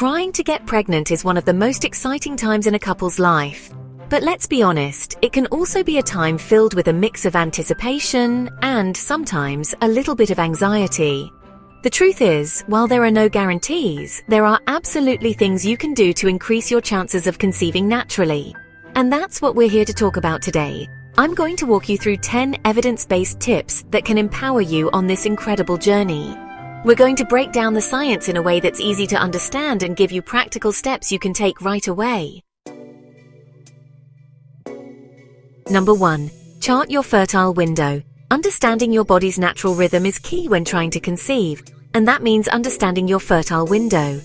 Trying to get pregnant is one of the most exciting times in a couple's life. But let's be honest, it can also be a time filled with a mix of anticipation and, sometimes, a little bit of anxiety. The truth is, while there are no guarantees, there are absolutely things you can do to increase your chances of conceiving naturally. And that's what we're here to talk about today. I'm going to walk you through 10 evidence-based tips that can empower you on this incredible journey. We're going to break down the science in a way that's easy to understand and give you practical steps you can take right away. Number 1. Chart your fertile window. Understanding your body's natural rhythm is key when trying to conceive, and that means understanding your fertile window.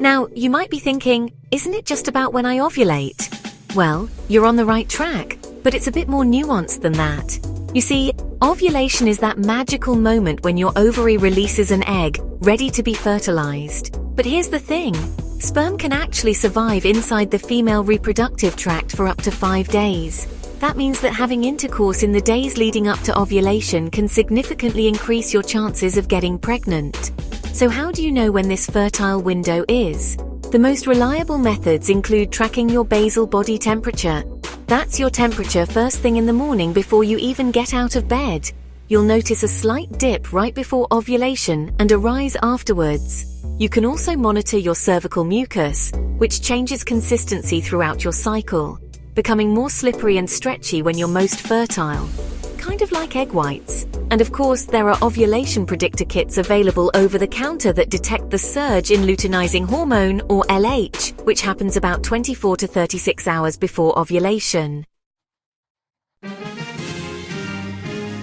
Now, you might be thinking, isn't it just about when I ovulate? Well, you're on the right track, but it's a bit more nuanced than that. You see, ovulation is that magical moment when your ovary releases an egg, ready to be fertilized. But here's the thing, sperm can actually survive inside the female reproductive tract for up to 5 days. That means that having intercourse in the days leading up to ovulation can significantly increase your chances of getting pregnant. So how do you know when this fertile window is? The most reliable methods include tracking your basal body temperature. That's your temperature first thing in the morning before you even get out of bed. You'll notice a slight dip right before ovulation and a rise afterwards. You can also monitor your cervical mucus, which changes consistency throughout your cycle, becoming more slippery and stretchy when you're most fertile, kind of like egg whites. And of course, there are ovulation predictor kits available over the counter that detect the surge in luteinizing hormone, or LH, which happens about 24 to 36 hours before ovulation.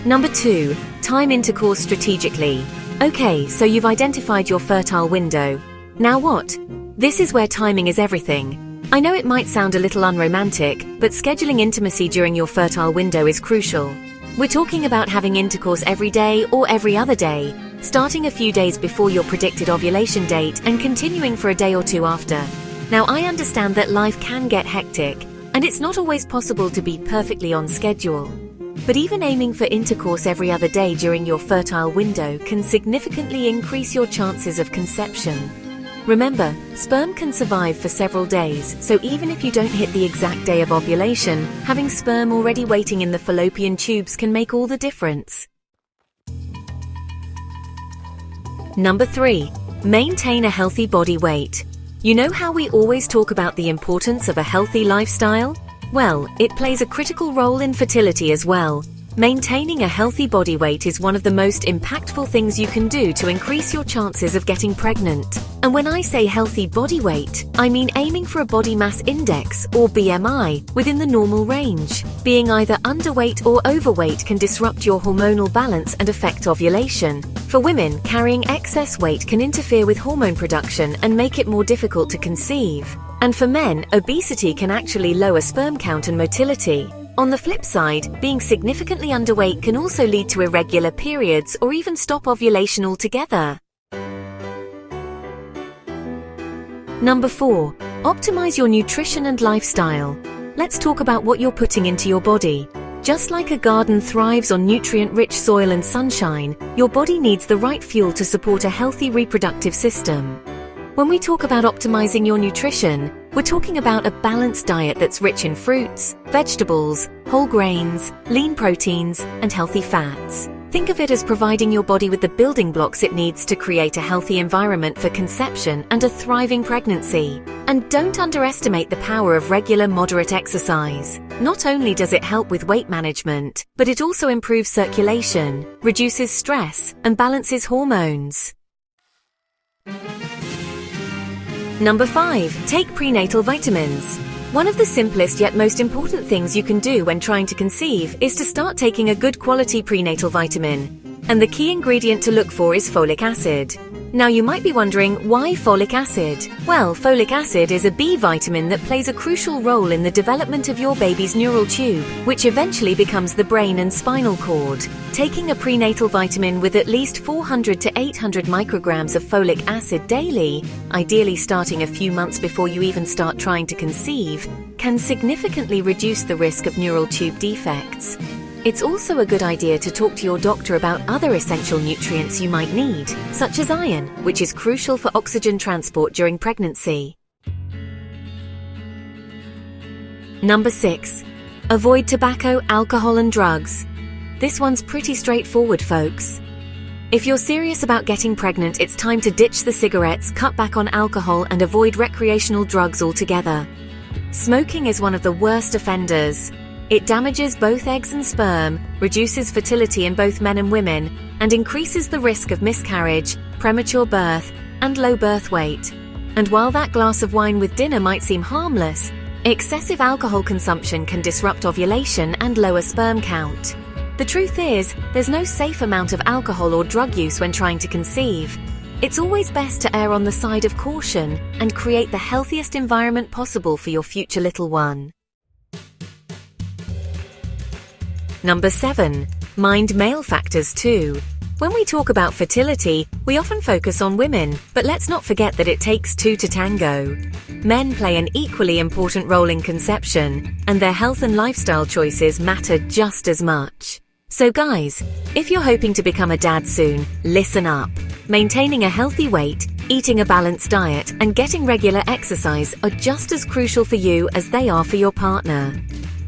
Number 2. Time intercourse strategically. Okay, so you've identified your fertile window. Now what? This is where timing is everything. I know it might sound a little unromantic, but scheduling intimacy during your fertile window is crucial. We're talking about having intercourse every day or every other day, starting a few days before your predicted ovulation date and continuing for a day or two after. Now, I understand that life can get hectic, and it's not always possible to be perfectly on schedule. But even aiming for intercourse every other day during your fertile window can significantly increase your chances of conception. Remember, sperm can survive for several days, so even if you don't hit the exact day of ovulation, having sperm already waiting in the fallopian tubes can make all the difference. Number 3. Maintain a healthy body weight. You know how we always talk about the importance of a healthy lifestyle? Well, it plays a critical role in fertility as well. Maintaining a healthy body weight is one of the most impactful things you can do to increase your chances of getting pregnant. And when I say healthy body weight, I mean aiming for a body mass index, or BMI, within the normal range. Being either underweight or overweight can disrupt your hormonal balance and affect ovulation. For women, carrying excess weight can interfere with hormone production and make it more difficult to conceive. And for men, obesity can actually lower sperm count and motility. On the flip side, being significantly underweight can also lead to irregular periods or even stop ovulation altogether. Number 4. Optimize your nutrition and lifestyle. Let's talk about what you're putting into your body. Just like a garden thrives on nutrient-rich soil and sunshine, your body needs the right fuel to support a healthy reproductive system. When we talk about optimizing your nutrition, we're talking about a balanced diet that's rich in fruits, vegetables, whole grains, lean proteins, and healthy fats. Think of it as providing your body with the building blocks it needs to create a healthy environment for conception and a thriving pregnancy. And don't underestimate the power of regular moderate exercise. Not only does it help with weight management, but it also improves circulation, reduces stress, and balances hormones. Number 5. Take prenatal vitamins. One of the simplest yet most important things you can do when trying to conceive is to start taking a good quality prenatal vitamin. And the key ingredient to look for is folic acid. Now you might be wondering, why folic acid? Well, folic acid is a B vitamin that plays a crucial role in the development of your baby's neural tube, which eventually becomes the brain and spinal cord. Taking a prenatal vitamin with at least 400 to 800 micrograms of folic acid daily, ideally starting a few months before you even start trying to conceive, can significantly reduce the risk of neural tube defects. It's also a good idea to talk to your doctor about other essential nutrients you might need, such as iron, which is crucial for oxygen transport during pregnancy. Number 6. Avoid tobacco, alcohol and drugs. This one's pretty straightforward, folks. If you're serious about getting pregnant, it's time to ditch the cigarettes, cut back on alcohol and avoid recreational drugs altogether. Smoking is one of the worst offenders. It damages both eggs and sperm, reduces fertility in both men and women, and increases the risk of miscarriage, premature birth, and low birth weight. And while that glass of wine with dinner might seem harmless, excessive alcohol consumption can disrupt ovulation and lower sperm count. The truth is, there's no safe amount of alcohol or drug use when trying to conceive. It's always best to err on the side of caution and create the healthiest environment possible for your future little one. Number 7. Mind male factors too. When we talk about fertility, we often focus on women, but let's not forget that it takes two to tango. Men play an equally important role in conception, and their health and lifestyle choices matter just as much. So guys, if you're hoping to become a dad soon, listen up. Maintaining a healthy weight, eating a balanced diet, and getting regular exercise are just as crucial for you as they are for your partner.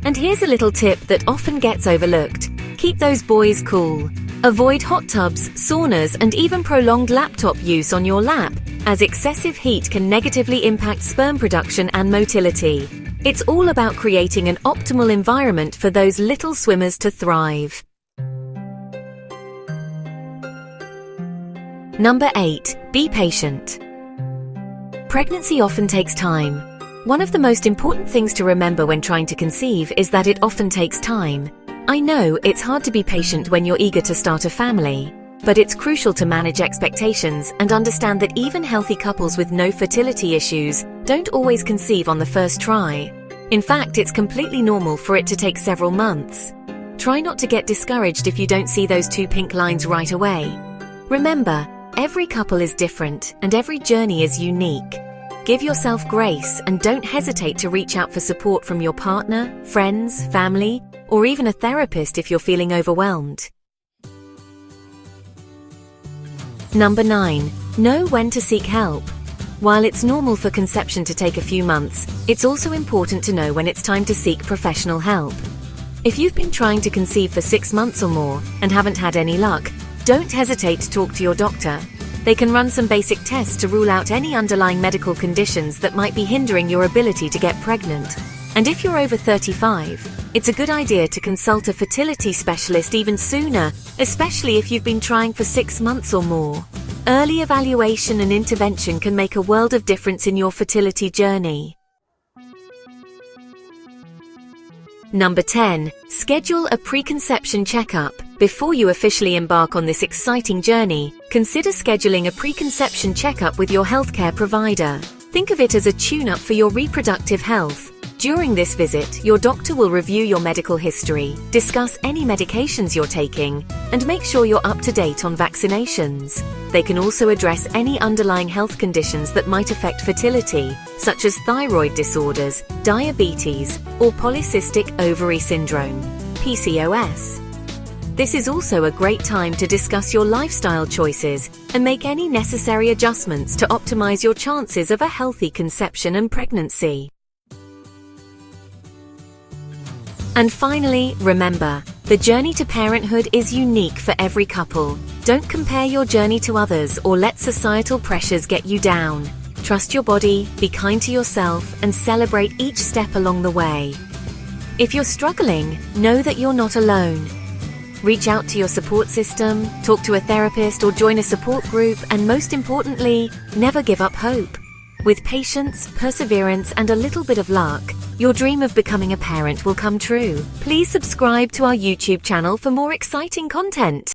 And here's a little tip that often gets overlooked. Keep those boys cool. Avoid hot tubs, saunas, and even prolonged laptop use on your lap, as excessive heat can negatively impact sperm production and motility. It's all about creating an optimal environment for those little swimmers to thrive. Number 8. Be patient. Pregnancy often takes time. One of the most important things to remember when trying to conceive is that it often takes time. I know it's hard to be patient when you're eager to start a family, but it's crucial to manage expectations and understand that even healthy couples with no fertility issues don't always conceive on the first try. In fact, it's completely normal for it to take several months. Try not to get discouraged if you don't see those 2 pink lines right away. Remember, every couple is different and every journey is unique. Give yourself grace and don't hesitate to reach out for support from your partner, friends, family, or even a therapist if you're feeling overwhelmed. Number 9. Know when to seek help. While it's normal for conception to take a few months, it's also important to know when it's time to seek professional help. If you've been trying to conceive for 6 months or more and haven't had any luck, don't hesitate to talk to your doctor. They can run some basic tests to rule out any underlying medical conditions that might be hindering your ability to get pregnant. And if you're over 35, it's a good idea to consult a fertility specialist even sooner, especially if you've been trying for 6 months or more. Early evaluation and intervention can make a world of difference in your fertility journey. Number 10. Schedule a preconception checkup. Before you officially embark on this exciting journey, consider scheduling a preconception checkup with your healthcare provider. Think of it as a tune-up for your reproductive health. During this visit, your doctor will review your medical history, discuss any medications you're taking, and make sure you're up to date on vaccinations. They can also address any underlying health conditions that might affect fertility, such as thyroid disorders, diabetes, or polycystic ovary syndrome, PCOS. This is also a great time to discuss your lifestyle choices and make any necessary adjustments to optimize your chances of a healthy conception and pregnancy. And finally, remember, the journey to parenthood is unique for every couple. Don't compare your journey to others or let societal pressures get you down. Trust your body, be kind to yourself, and celebrate each step along the way. If you're struggling, know that you're not alone. Reach out to your support system, talk to a therapist, or join a support group, and most importantly, never give up hope. With patience, perseverance, and a little bit of luck, your dream of becoming a parent will come true. Please subscribe to our YouTube channel for more exciting content.